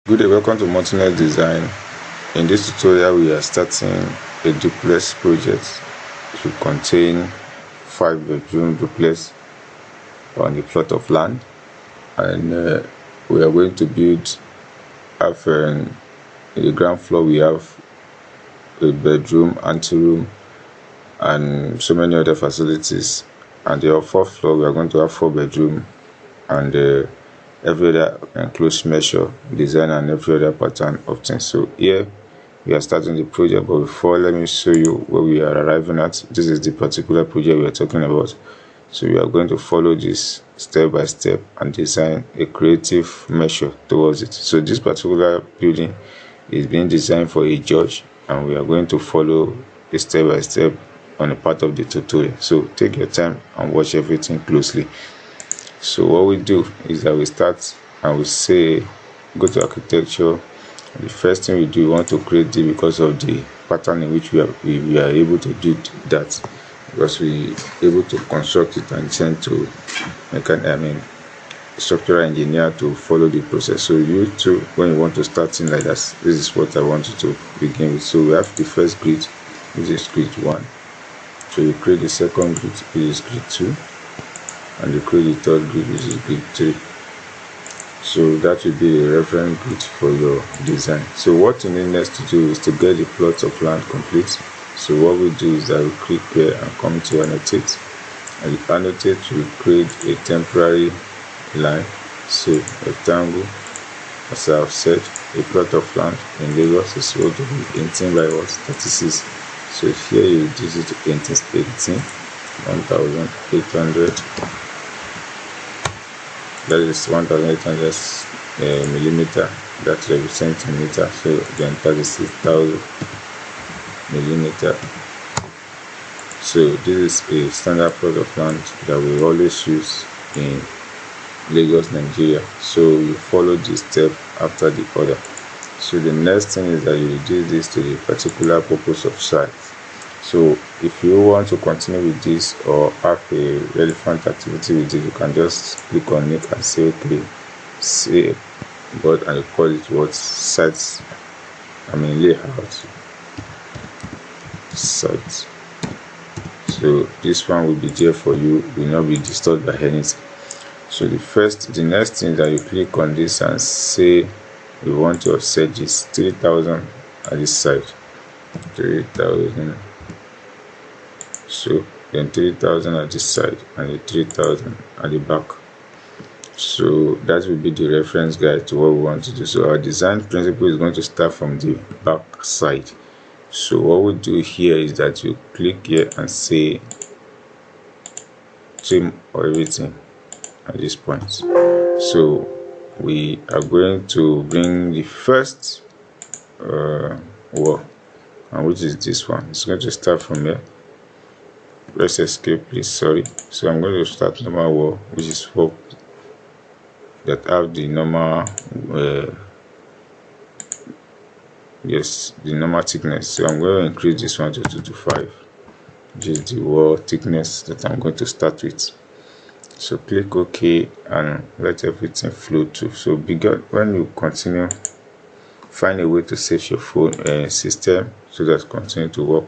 Good day, welcome to Multinet Design. In this tutorial we are starting a duplex project to contain 5-bedroom duplex on a plot of land, and we are going to build in the ground floor. We have a bedroom, anteroom, and so many other facilities, and the fourth floor we are going to have 4-bedroom and every other enclosed measure, design, and every other pattern of things. So here we are starting the project, but before, let me show you where we are arriving at. This is the particular project we are talking about. So we are going to follow this step by step and design a creative measure towards it. So this particular building is being designed for a judge, and we are going to follow a step by step on a part of the tutorial. So take your time and watch everything closely. So what we do is that we start and we say go to architecture. The first thing we do, we want to create it because of the pattern in which we are able to do that, because we are able to construct it and send to structural engineer to follow the process. So you too, when you want to start in like that, this is what I want you to begin with. So we have the first grid, which is grid 1. So you create the second grid, which is grid 2. And you create the third grid, which is grid 3. So that will be a reference grid for your design. So what you need next to do is to get the plots of land complete. So what we do is that we click here and come to annotate, and you annotate to create a temporary line. So rectangle, as I have said, a plot of land in Lagos is going to be 18 by 36. So here you reduce it to 1800. That is 1800 millimeter, that's every centimeter. So then 36,000 millimeter. So this is a standard plot of land that we always use in Lagos, Nigeria. So you follow this step after the other. So the next thing is that you reduce this to the particular purpose of site. So if you want to continue with this or have a relevant activity with it, you can just click on it and say okay, say but, and you call it what sites, layout site. So this one will be there for you, will not be disturbed by anything. So the next thing that you click on this and say we want to offset this 3,000 at this side, 3,000. So then 3,000 at this side and the 3,000 at the back. So that will be the reference guide to what we want to do. So our design principle is going to start from the back side. So what we do here is that you click here and say trim everything at this point. So we are going to bring the first wall, and which is this one. It's going to start from here. Press escape, please. Sorry. So I'm going to start normal wall, which is 4 that have the normal the normal thickness. So I'm going to increase this one to 225, which is the wall thickness that I'm going to start with. So click OK and let everything flow through. So when you continue, find a way to save your phone system so that continue to work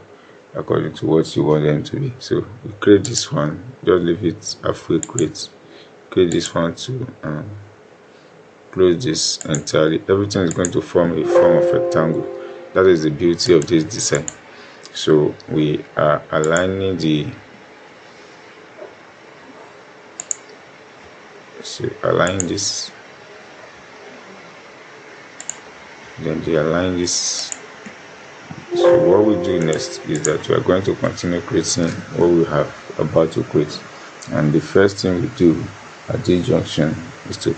according to what you want them to be. So we create this one, just leave it halfway, create this one to close this entirely. Everything is going to form a form of rectangle. That is the beauty of this design. So we are aligning align this, then they align this. So what we do next is that we are going to continue creating what we have about to create, and the first thing we do at this junction is to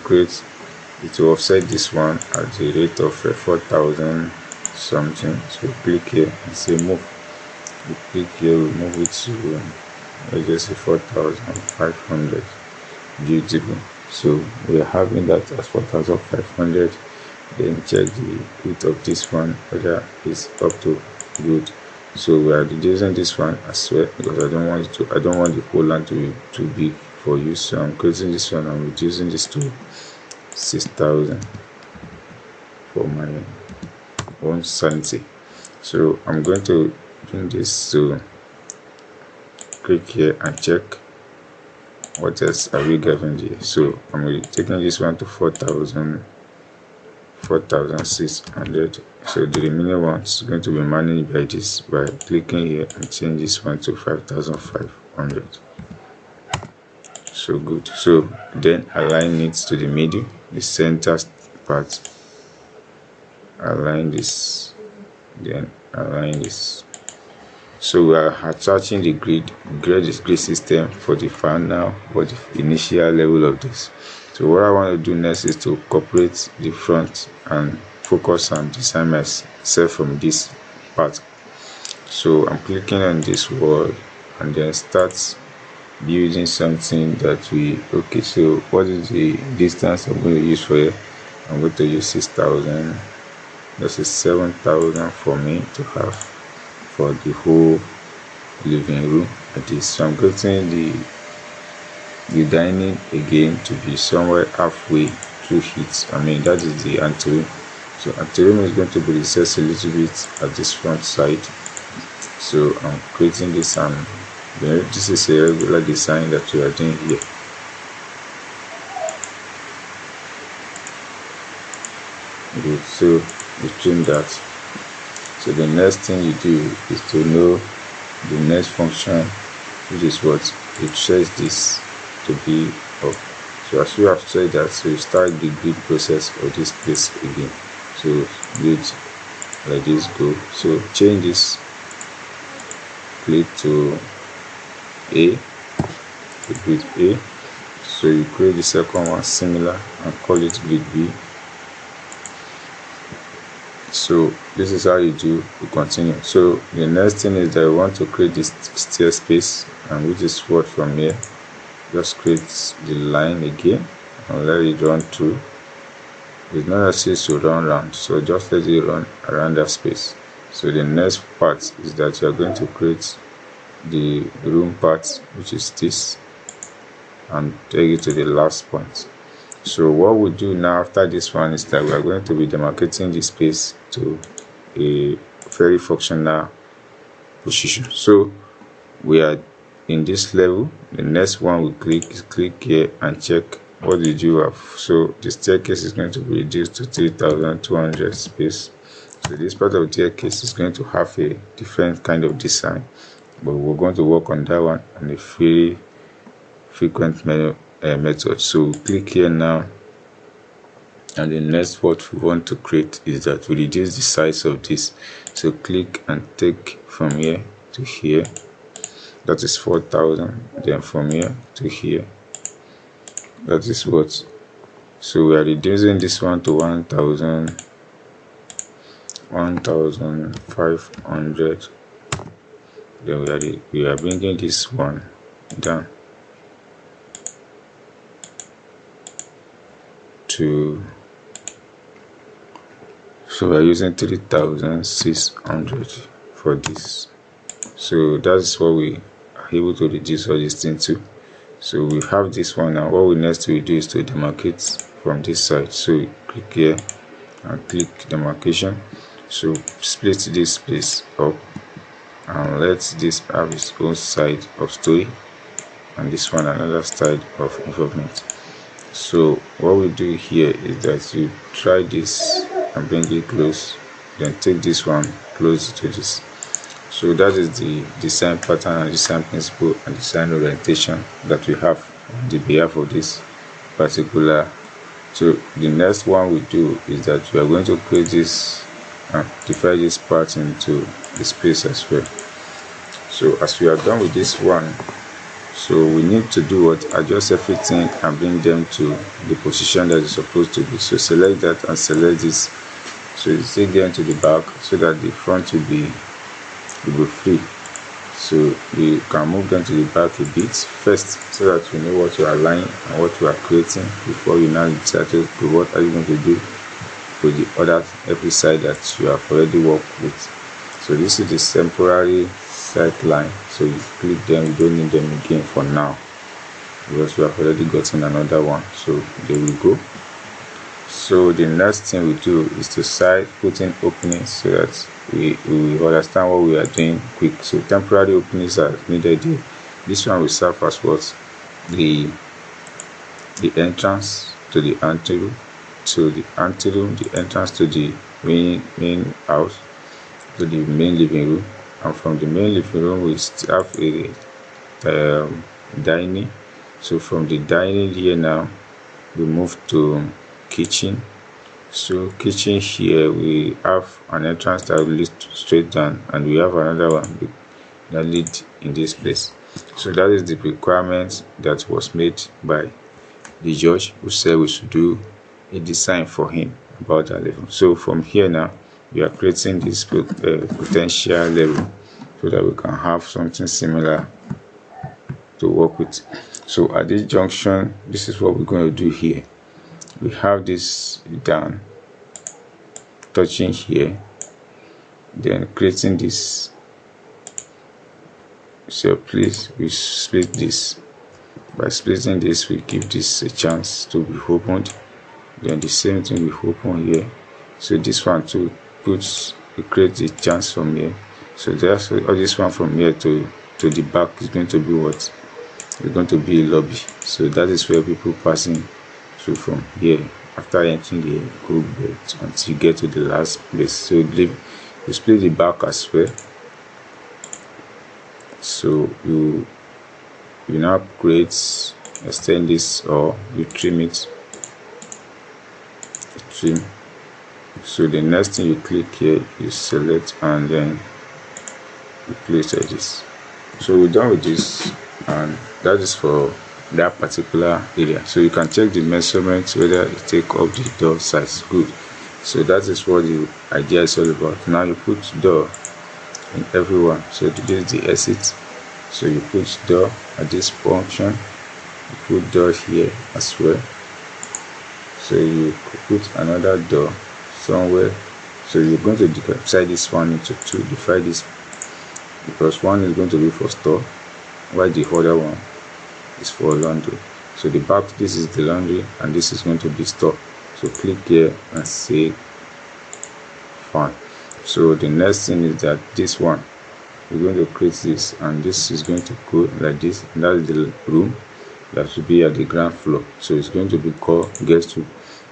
offset this one at the rate of 4,000 something. So click here and say move. We click here, we move it to let's just say 4,500. Beautiful. So we are having that as 4,500. Then check the width of this one whether it's up to good. So we are reducing this one as well, because I don't want the whole land to be too big for you. So I'm creating this one, I'm reducing this to 6,000. for my own sanity. So I'm going to bring this to click here and check what else are we given here. So I'm taking this one to 4,600. So the remaining one is going to be managed by this, by clicking here and change this one to 5,500. So good. So then align it to the middle, the center part. Align this, then align this. So we are attaching the grid system for the final, for the initial level of this. So what I want to do next is to incorporate the front and focus on design myself from this part. So I'm clicking on this wall and then start building something that we, okay, so what is the distance I'm going to use for it? I'm going to use 6,000. This is 7,000 for me to have for the whole living room at this. So I'm getting the dining again to be somewhere halfway through it. I mean, that is the anteroom. So anteroom is going to be recessed a little bit at this front side. So I'm creating this, and this is a regular design that we are doing here. Good. So we trim that. So the next thing you do is to know the next function, which is what it says this to be up. So as we have said that, so you start the grid process of this place again. So grid like this go. So change this grid to A, the grid A. So you create the second one similar and call it grid B. So this is how you do to continue. So the next thing is that you want to create this stair space, and which is what from here, just create the line again and let it run through. It's not necessary to run around, so just let it run around that space. So the next part is that you are going to create the room part, which is this, and take it to the last point. So what we do now after this one is that we are going to be demarcating the space to a very functional position. So we are in this level. The next one we click here and check what did you have. So the staircase is going to be reduced to 3,200 space. So this part of the staircase is going to have a different kind of design, but we're going to work on that one and a very frequent method. So we click here now, and the next what we want to create is that we reduce the size of this. So click and take from here to here, that is 4,000. Then from here to here, that is what. So we are reducing this one to 1,500. Then we are bringing this one down to, so we are using 3,600 for this. So that's what we are able to reduce all these things to. So we have this one now. What we next will do is to demarcate from this side. So we click here and click demarcation. So split this place up and let this have its own side of story, and this one another side of involvement. So what we do here is that you try this and bring it close, then take this one close to this. So that is the design pattern and design principle and design orientation that we have on the behalf of this particular. So the next one we do is that we are going to create this and divide this part into the space as well. So as we are done with this one, so we need to do what, adjust everything and bring them to the position that is supposed to be. So select that and select this. So you take them to the back so that the front will be free. So we can move them to the back a bit first so that we know what to align and what we are creating before you now decide to what are you going to do with the other every side that you have already worked with. So this is the temporary sight line. So you click them, you don't need them again for now because we have already gotten another one. So there we go. So the next thing we do is to start putting openings so that we understand what we are doing quick. So temporary openings are needed here. This one will serve as what? The entrance to the anteroom, the entrance to the main house, to the main living room, and from the main living room we have a dining. So from the dining here now we move to kitchen. So kitchen here we have an entrance that will lead straight down, and we have another one that lead in this place. So that is the requirement that was made by the judge, who said we should do a design for him about that level. So from here now we are creating this potential level so that we can have something similar to work with. So at this junction, this is what we're going to do here. We have this down, touching here, then creating this. So please, we split this. By splitting this, we give this a chance to be opened. Then the same thing we open here. So this one too creates a chance from here. So therefore, all this one from here to the back is going to be what? It's going to be a lobby. So that is where people passing through from here after entering the group bed until you get to the last place. So you split the back as well. So you now extend this, or you trim it. So the next thing you click here, you select, and then you place like this. So we're done with this, and that is for that particular area. So you can check the measurements whether you take up the door size. Good. So that is what the idea is all about. Now you put door in everyone. So this is the exit. So you put door at this function. You put door here as well. So you put another door somewhere. So you're going to divide this one into two. Divide this, because one is going to be for store, while the other one is for laundry. So the back, this is the laundry, and this is going to be store. So click here and say fine. So the next thing is that this one, we're going to create this, and this is going to go like this. And that is the room that should be at the ground floor. So it's going to be called guest room.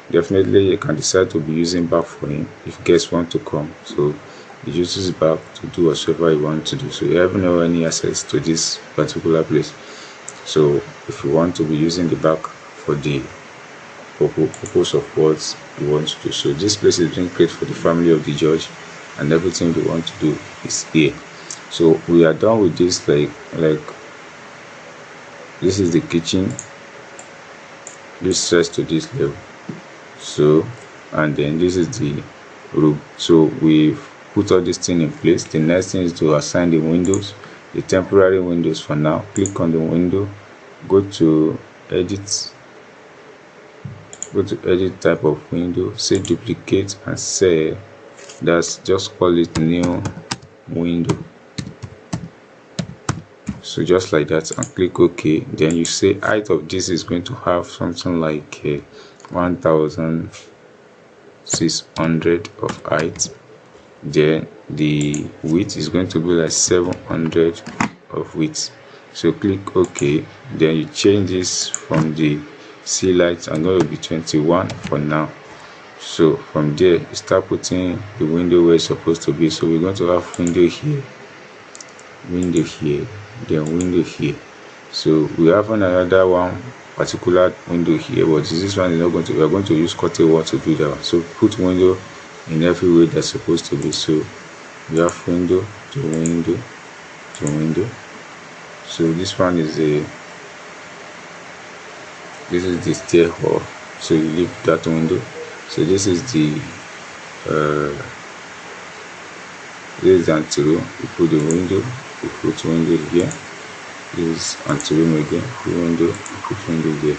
Definitely you can decide to be using back for him if guests want to come. So he uses back to do whatever you want to do. So you have no any access to this particular place. So if you want to be using the back for the purpose of what you want to do. So this place is being created for the family of the judge, and everything we want to do is here. So we are done with this. Like this is the kitchen. This sets to this level. So, and then this is the room. So we've put all this thing in place. The next thing is to assign the windows, the temporary windows for now. Click on the window, go to edit type of window, say duplicate, and say that's just call it new window. So just like that, and click OK. Then you say height of this is going to have something like 1600 of height. Then the width is going to be like 700 of width. So click OK. Then you change this from the sea light. I'm going to be 21 for now. So from there you start putting the window where it's supposed to be. So we're going to have window here, then window here. So we have another one particular window here, but this one is not going to, we are going to use curtain wall to do that one. So put window in every way that's supposed to be. So we have window to window to window. So this one is this is the stair hall. So you leave that window. So this is the anteroom. You put the window, you put window here. This is anteroom again, the window, you put window there.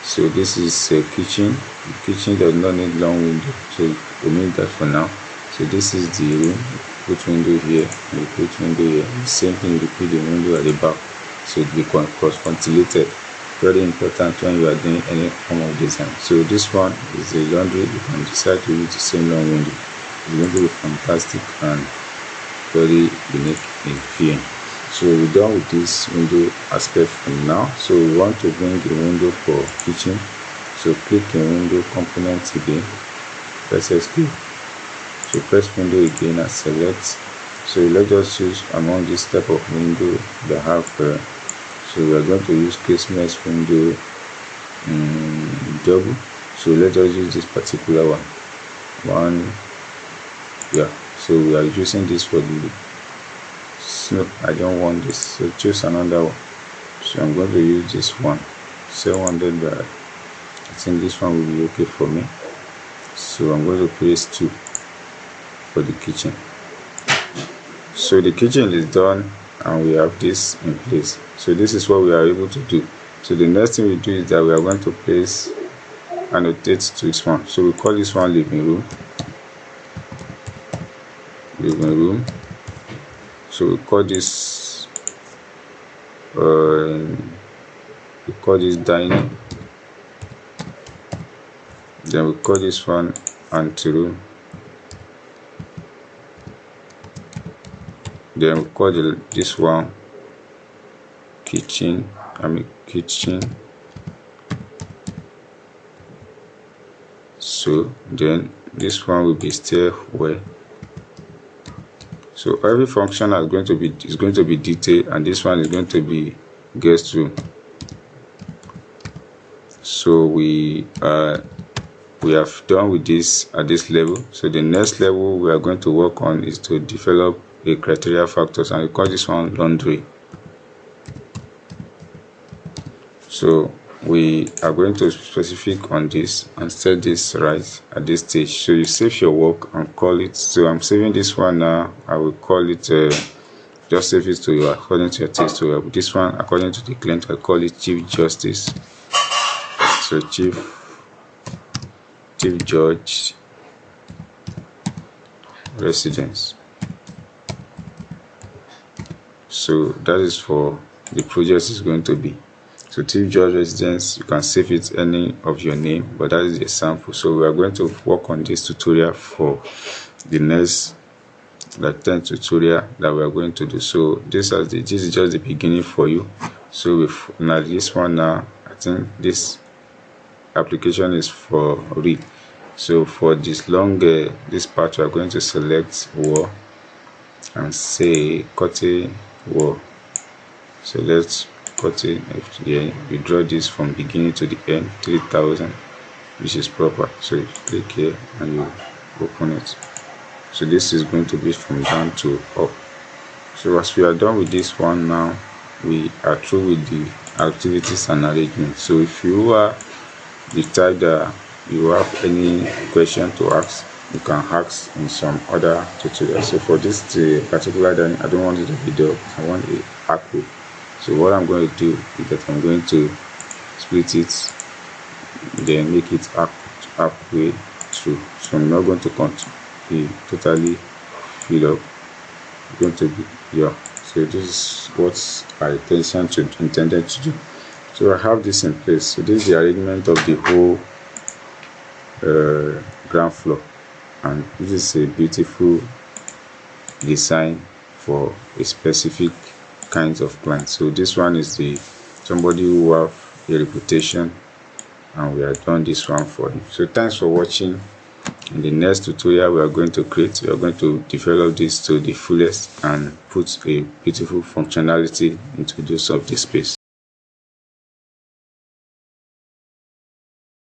So this is a kitchen. The kitchen does not need long window, so we need that for now. So this is the room. You put window here, and you put window here. The same thing, you put the window at the back, so it becomes cross ventilated. very important when you are doing any form of design. So this one is a laundry. You can decide to use the same long window. It's going to be fantastic and very unique in feeling. So we're done with this window aspect for now. So we want to bring the window for kitchen. So click in window components again, press escape. So press window again and select. So let's just choose among this type of window that have so we are going to use casement window double. So let's just use this particular one. Yeah, so we are using this for the no, I don't want this, so choose another one. So I'm going to use this one, 700 by, I think this one will be okay for me. So I'm going to place 2 for the kitchen. So the kitchen is done and we have this in place. So this is what we are able to do. So the next thing we do is that we are going to place, annotate to this one. So we call this one living room. So we call this dining. Then we call this one anteroom. Then we call this one kitchen. So then this one will be stairway. So every function is going to be detailed, and this one is going to be guest room. So we have done with this at this level. So the next level we are going to work on is to develop a criteria factors, and we call this one laundry. So we are going to specific on this and set this right at this stage. So you save your work and call it. So I'm saving this one now. I will call it just save it to you according to your taste. So this one, according to the client, I call it Chief Justice. So Chief Judge Residence. So that is for the project is going to be. So Chief Judge Residence, you can save it any of your name, but that is a sample. So we are going to work on this tutorial for the next 10 tutorial that we are going to do. So this is just the beginning for you. So with now this one now, I think this application is for real. So for this long this part, we are going to select wall and say cutting wall. So let's cut it here. We draw this from beginning to the end, 3000, which is proper. So you click here and you open it. So this is going to be from down to up. So as we are done with this one now, we are through with the activities and arrangement. So if you are the type that you have any question to ask, you can ask in some other tutorials. So for this particular, then I don't want it to be video, I want a halfway. So what I'm going to do is that I'm going to split it, then make it halfway through. So I'm not going to be totally fill up. I'm going to be here. So this is what I intended to do. So I have this in place. So this is the arrangement of the whole ground floor, and this is a beautiful design for a specific kinds of clients. So this one is somebody who have a reputation, and we have done this one for him. So thanks for watching. In the next tutorial we are going to develop this to the fullest and put a beautiful functionality into use of the space.